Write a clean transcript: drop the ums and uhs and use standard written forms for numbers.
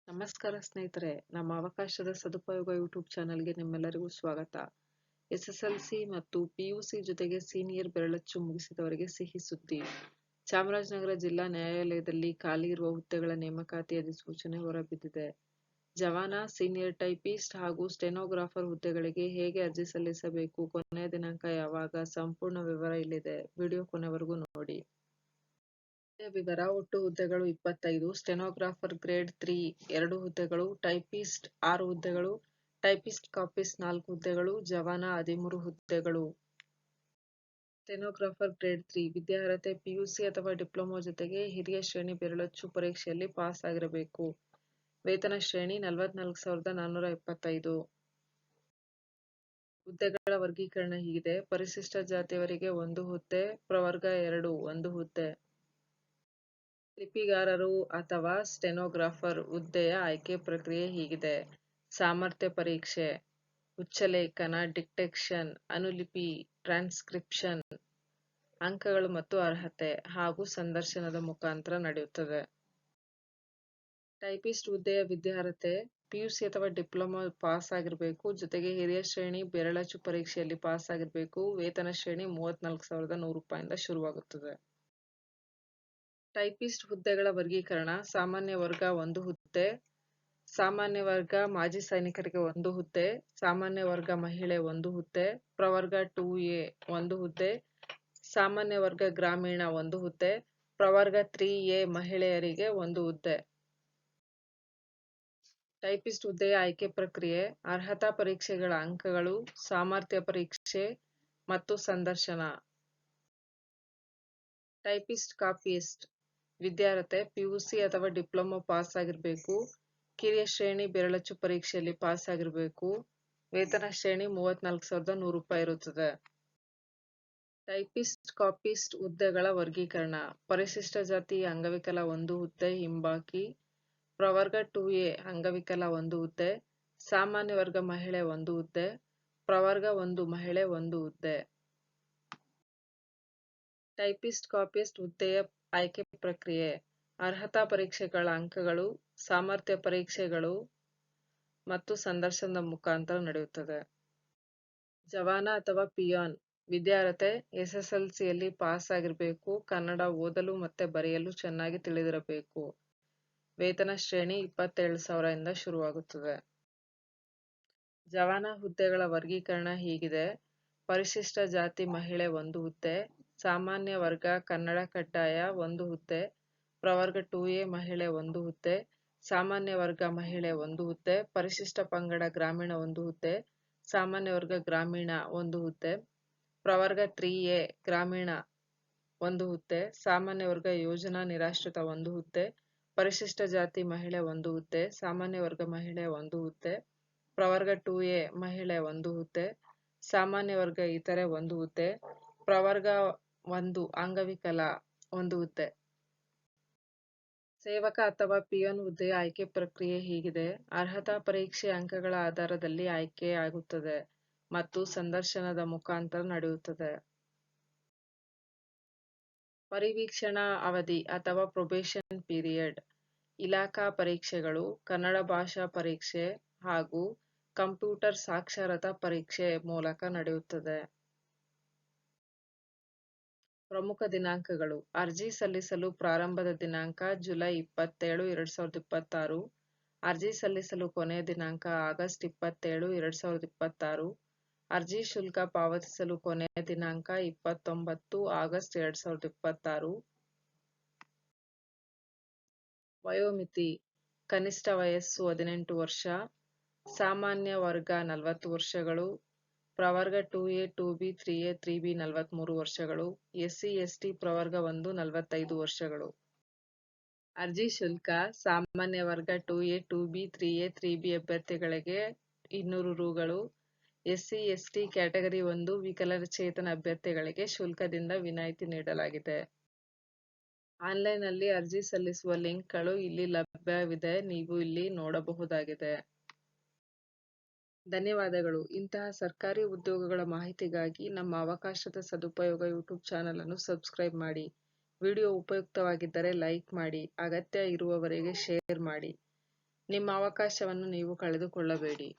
ನಮಸ್ಕಾರ ಸ್ನೇಹಿತರೆ, ನಮ್ಮ ಅವಕಾಶದ ಸದುಪಯೋಗ ಯೂಟ್ಯೂಬ್ ಚಾನಲ್ಗೆ ನಿಮ್ಮೆಲ್ಲರಿಗೂ ಸ್ವಾಗತ. ಎಸ್ಎಸ್ಎಲ್ಸಿ ಮತ್ತು ಪಿಯುಸಿ ಜೊತೆಗೆ ಸೀನಿಯರ್ ಬೆರಳಚ್ಚು ಮುಗಿಸಿದವರಿಗೆ ಸಿಹಿ ಸುದ್ದಿ. ಚಾಮರಾಜನಗರ ಜಿಲ್ಲಾ ನ್ಯಾಯಾಲಯದಲ್ಲಿ ಖಾಲಿ ಇರುವ ಹುದ್ದೆಗಳ ನೇಮಕಾತಿ ಅಧಿಸೂಚನೆ ಹೊರಬಿದ್ದಿದೆ. ಜವಾನ, ಸೀನಿಯರ್ ಟೈಪಿಸ್ಟ್ ಹಾಗೂ ಸ್ಟೆನೋಗ್ರಾಫರ್ ಹುದ್ದೆಗಳಿಗೆ ಹೇಗೆ ಅರ್ಜಿ ಸಲ್ಲಿಸಬೇಕು, ಕೊನೆಯ ದಿನಾಂಕ ಯಾವಾಗ, ಸಂಪೂರ್ಣ ವಿವರ ಇಲ್ಲಿದೆ. ವಿಡಿಯೋ ಕೊನೆವರೆಗೂ ನೋಡಿ. ವಿವರ: ಒಟ್ಟು ಹುದ್ದೆಗಳು 25, ಸ್ಟೆನೋಗ್ರಾಫರ್ ಗ್ರೇಡ್ 3 2 ಹುದ್ದೆಗಳು, ಟೈಪಿಸ್ಟ್ 6 ಹುದ್ದೆಗಳು, ಟೈಪಿಸ್ಟ್ ಕಾಪಿಸ್ಟ್ 4 ಹುದ್ದೆಗಳು, ಜವಾನ 13 ಹುದ್ದೆಗಳು. ಸ್ಟೆನೋಗ್ರಾಫರ್ ಗ್ರೇಡ್ 3 ವಿದ್ಯಾರ್ಹತೆ ಪಿಯುಸಿ ಅಥವಾ ಡಿಪ್ಲೊಮಾ ಜೊತೆಗೆ ಹಿರಿಯ ಶ್ರೇಣಿ ಬೆರಳಚ್ಚು ಪರೀಕ್ಷೆಯಲ್ಲಿ ಪಾಸ್ ಆಗಿರಬೇಕು. ವೇತನ ಶ್ರೇಣಿ 44,475. ಹುದ್ದೆಗಳ ವರ್ಗೀಕರಣ ಹೀಗಿದೆ: ಪರಿಶಿಷ್ಟ ಜಾತಿಯವರಿಗೆ 1 ಹುದ್ದೆ, ಪ್ರವರ್ಗ 2 1 ಹುದ್ದೆ. ಲಿಪಿಗಾರರು ಅಥವಾ ಸ್ಟೆನೋಗ್ರಾಫರ್ ಹುದ್ದೆಯ ಆಯ್ಕೆ ಪ್ರಕ್ರಿಯೆ ಹೀಗಿದೆ: ಸಾಮರ್ಥ್ಯ ಪರೀಕ್ಷೆ, ಉಚ್ಚಲೇಖನ, ಡಿಕ್ಟೇಷನ್, ಅನುಲಿಪಿ, ಟ್ರಾನ್ಸ್ಕ್ರಿಪ್ಷನ್, ಅಂಕಗಳು ಮತ್ತು ಅರ್ಹತೆ ಹಾಗೂ ಸಂದರ್ಶನದ ಮುಖಾಂತರ ನಡೆಯುತ್ತದೆ. ಟೈಪಿಸ್ಟ್ ಹುದ್ದೆಯ ವಿದ್ಯಾರ್ಹತೆ ಪಿಯುಸಿ ಅಥವಾ ಡಿಪ್ಲೊಮಾ ಪಾಸ್ ಆಗಿರಬೇಕು, ಜೊತೆಗೆ ಹಿರಿಯ ಶ್ರೇಣಿ ಬೆರಳಚ್ಚು ಪರೀಕ್ಷೆಯಲ್ಲಿ ಪಾಸ್ ಆಗಿರಬೇಕು. ವೇತನ ಶ್ರೇಣಿ 34,100 ರೂಪಾಯಿಂದ ಶುರುವಾಗುತ್ತದೆ. ಟೈಪಿಸ್ಟ್ ಹುದ್ದೆಗಳ ವರ್ಗೀಕರಣ: ಸಾಮಾನ್ಯ ವರ್ಗ 1 ಹುದ್ದೆ, ಸಾಮಾನ್ಯ ವರ್ಗ ಮಾಜಿ ಸೈನಿಕರಿಗೆ 1 ಹುದ್ದೆ, ಸಾಮಾನ್ಯ ವರ್ಗ ಮಹಿಳೆ 1 ಹುದ್ದೆ, ಪ್ರವರ್ಗ 2A 1 ಹುದ್ದೆ, ಸಾಮಾನ್ಯ ವರ್ಗ ಗ್ರಾಮೀಣ 1 ಹುದ್ದೆ, ಪ್ರವರ್ಗ 3A ಮಹಿಳೆಯರಿಗೆ 1 ಹುದ್ದೆ. ಟೈಪಿಸ್ಟ್ ಹುದ್ದೆಯ ಆಯ್ಕೆ ಪ್ರಕ್ರಿಯೆ: ಅರ್ಹತಾ ಪರೀಕ್ಷೆಗಳ ಅಂಕಗಳು, ಸಾಮರ್ಥ್ಯ ಪರೀಕ್ಷೆ ಮತ್ತು ಸಂದರ್ಶನ. ಟೈಪಿಸ್ಟ್ ಕಾಪಿಸ್ಟ್ ವಿದ್ಯಾರ್ಹತೆ ಪಿಯುಸಿ ಅಥವಾ ಡಿಪ್ಲೊಮಾ ಪಾಸ್ ಆಗಿರಬೇಕು, ಕಿರಿಯ ಶ್ರೇಣಿ ಬೆರಳಚ್ಚು ಪರೀಕ್ಷೆಯಲ್ಲಿ ಪಾಸ್ ಆಗಿರಬೇಕು. ವೇತನ ಶ್ರೇಣಿ 34,100 ರೂಪಾಯಿ ಇರುತ್ತದೆ. ಟೈಪಿಸ್ಟ್ ಕಾಪಿಸ್ಟ್ ಹುದ್ದೆಗಳ ವರ್ಗೀಕರಣ: ಪರಿಶಿಷ್ಟ ಜಾತಿ ಅಂಗವಿಕಲ 1 ಹುದ್ದೆ ಹಿಂಬಾಕಿ, ಪ್ರವರ್ಗ 2A ಅಂಗವಿಕಲ 1 ಹುದ್ದೆ, ಸಾಮಾನ್ಯ ವರ್ಗ ಮಹಿಳೆ 1 ಹುದ್ದೆ, ಪ್ರವರ್ಗ 1 ಮಹಿಳೆ 1 ಹುದ್ದೆ. ಟೈಪಿಸ್ಟ್ ಕಾಪಿಸ್ಟ್ ಹುದ್ದೆಯ ಆಯ್ಕೆ ಪ್ರಕ್ರಿಯೆ: ಅರ್ಹತಾ ಪರೀಕ್ಷೆಗಳ ಅಂಕಗಳು, ಸಾಮರ್ಥ್ಯ ಪರೀಕ್ಷೆಗಳು ಮತ್ತು ಸಂದರ್ಶನದ ಮುಖಾಂತರ ನಡೆಯುತ್ತದೆ. ಜವಾನ ಅಥವಾ ಪಿಯಾನ್ ವಿದ್ಯಾರ್ಹತೆ ಎಸ್ಎಸ್ಎಲ್ಸಿಯಲ್ಲಿ ಪಾಸ್ ಆಗಿರಬೇಕು, ಕನ್ನಡ ಓದಲು ಮತ್ತೆ ಬರೆಯಲು ಚೆನ್ನಾಗಿ ತಿಳಿದಿರಬೇಕು. ವೇತನ ಶ್ರೇಣಿ 27,000 ಇಂದ ಶುರುವಾಗುತ್ತದೆ. ಜವಾನ ಹುದ್ದೆಗಳ ವರ್ಗೀಕರಣ ಹೀಗಿದೆ: ಪರಿಶಿಷ್ಟ ಜಾತಿ ಮಹಿಳೆ 1 ಹುದ್ದೆ, ಸಾಮಾನ್ಯ ವರ್ಗ ಕನ್ನಡ ಕಡ್ಡಾಯ 1 ಹುದ್ದೆ, ಪ್ರವರ್ಗ 2A ಮಹಿಳೆ 1 ಹುದ್ದೆ, ಸಾಮಾನ್ಯ ವರ್ಗ ಮಹಿಳೆ 1 ಹುದ್ದೆ, ಪರಿಶಿಷ್ಟ ಪಂಗಡ ಗ್ರಾಮೀಣ 1 ಹುದ್ದೆ, ಸಾಮಾನ್ಯ ವರ್ಗ ಗ್ರಾಮೀಣ 1 ಹುದ್ದೆ, ಪ್ರವರ್ಗ 3A ಗ್ರಾಮೀಣ 1 ಹುದ್ದೆ, ಸಾಮಾನ್ಯ ವರ್ಗ ಯೋಜನಾ ನಿರಾಶ್ರಿತ 1 ಹುದ್ದೆ, ಪರಿಶಿಷ್ಟ ಜಾತಿ ಮಹಿಳೆ 1 ಹುದ್ದೆ, ಸಾಮಾನ್ಯ ವರ್ಗ ಮಹಿಳೆ 1 ಹುದ್ದೆ, ಪ್ರವರ್ಗ 2A ಮಹಿಳೆ 1 ಹುದ್ದೆ, ಸಾಮಾನ್ಯ ವರ್ಗ ಇತರೆ 1 ಹುದ್ದೆ, ಪ್ರವರ್ಗ 1 ಅಂಗವಿಕಲ 1 ಹುದ್ದೆ. ಸೇವಕ ಅಥವಾ ಪಿಯೋನ್ ಹುದ್ದೆಯ ಆಯ್ಕೆ ಪ್ರಕ್ರಿಯೆ ಹೀಗಿದೆ: ಅರ್ಹತಾ ಪರೀಕ್ಷೆ ಅಂಕಗಳ ಆಧಾರದಲ್ಲಿ ಆಯ್ಕೆಯಾಗುತ್ತದೆ ಮತ್ತು ಸಂದರ್ಶನದ ಮುಖಾಂತರ ನಡೆಯುತ್ತದೆ. ಪರಿವೀಕ್ಷಣಾ ಅವಧಿ ಅಥವಾ ಪ್ರೊಬೇಷನ್ ಪೀರಿಯಡ್, ಇಲಾಖಾ ಪರೀಕ್ಷೆಗಳು, ಕನ್ನಡ ಭಾಷಾ ಪರೀಕ್ಷೆ ಹಾಗೂ ಕಂಪ್ಯೂಟರ್ ಸಾಕ್ಷರತಾ ಪರೀಕ್ಷೆ ಮೂಲಕ ನಡೆಯುತ್ತದೆ. ಪ್ರಮುಖ ದಿನಾಂಕಗಳು: ಅರ್ಜಿ ಸಲ್ಲಿಸಲು ಪ್ರಾರಂಭದ ದಿನಾಂಕ ಜುಲೈ 27, 2026. ಅರ್ಜಿ ಸಲ್ಲಿಸಲು ಕೊನೆಯ ದಿನಾಂಕ ಆಗಸ್ಟ್ 27, 2026. ಅರ್ಜಿ ಶುಲ್ಕ ಪಾವತಿಸಲು ಕೊನೆಯ ದಿನಾಂಕ 29 ಆಗಸ್ಟ್ 2026. ವಯೋಮಿತಿ: ಕನಿಷ್ಠ ವಯಸ್ಸು 18 ವರ್ಷ, ಸಾಮಾನ್ಯ ವರ್ಗ 40 ವರ್ಷಗಳು, ಪ್ರವರ್ಗ 2A 2B 3A 3B 43 ವರ್ಷಗಳು, ಎಸ್ಸಿ ಎಸ್ಟಿ ಪ್ರವರ್ಗ 1 45 ವರ್ಷಗಳು. ಅರ್ಜಿ ಶುಲ್ಕ: ಸಾಮಾನ್ಯ ವರ್ಗ 2A 2B 3A 3B ಅಭ್ಯರ್ಥಿಗಳಿಗೆ 200 ರುಗಳು, ಎಸ್ಸಿ ಎಸ್ಟಿ ಕ್ಯಾಟಗರಿ 1 ವಿಕಲಚೇತನ ಅಭ್ಯರ್ಥಿಗಳಿಗೆ ಶುಲ್ಕದಿಂದ ವಿನಾಯಿತಿ ನೀಡಲಾಗಿದೆ. ಆನ್ಲೈನ್ನಲ್ಲಿ ಅರ್ಜಿ ಸಲ್ಲಿಸುವ ಲಿಂಕ್ಗಳು ಇಲ್ಲಿ ಲಭ್ಯವಿದೆ, ನೀವು ಇಲ್ಲಿ ನೋಡಬಹುದಾಗಿದೆ. ಧನ್ಯವಾದಗಳು. ಇಂತಹ ಸರ್ಕಾರಿ ಉದ್ಯೋಗಗಳ ಮಾಹಿತಿಗಾಗಿ ನಮ್ಮ ಅವಕಾಶದ ಸದುಪಯೋಗ ಯೂಟ್ಯೂಬ್ ಚಾನಲ್ ಅನ್ನು ಸಬ್ಸ್ಕ್ರೈಬ್ ಮಾಡಿ. ವಿಡಿಯೋ ಉಪಯುಕ್ತವಾಗಿದ್ದರೆ ಲೈಕ್ ಮಾಡಿ, ಅಗತ್ಯ ಇರುವವರಿಗೆ ಶೇರ್ ಮಾಡಿ. ನಿಮ್ಮ ಅವಕಾಶವನ್ನು ನೀವು ಕಳೆದುಕೊಳ್ಳಬೇಡಿ.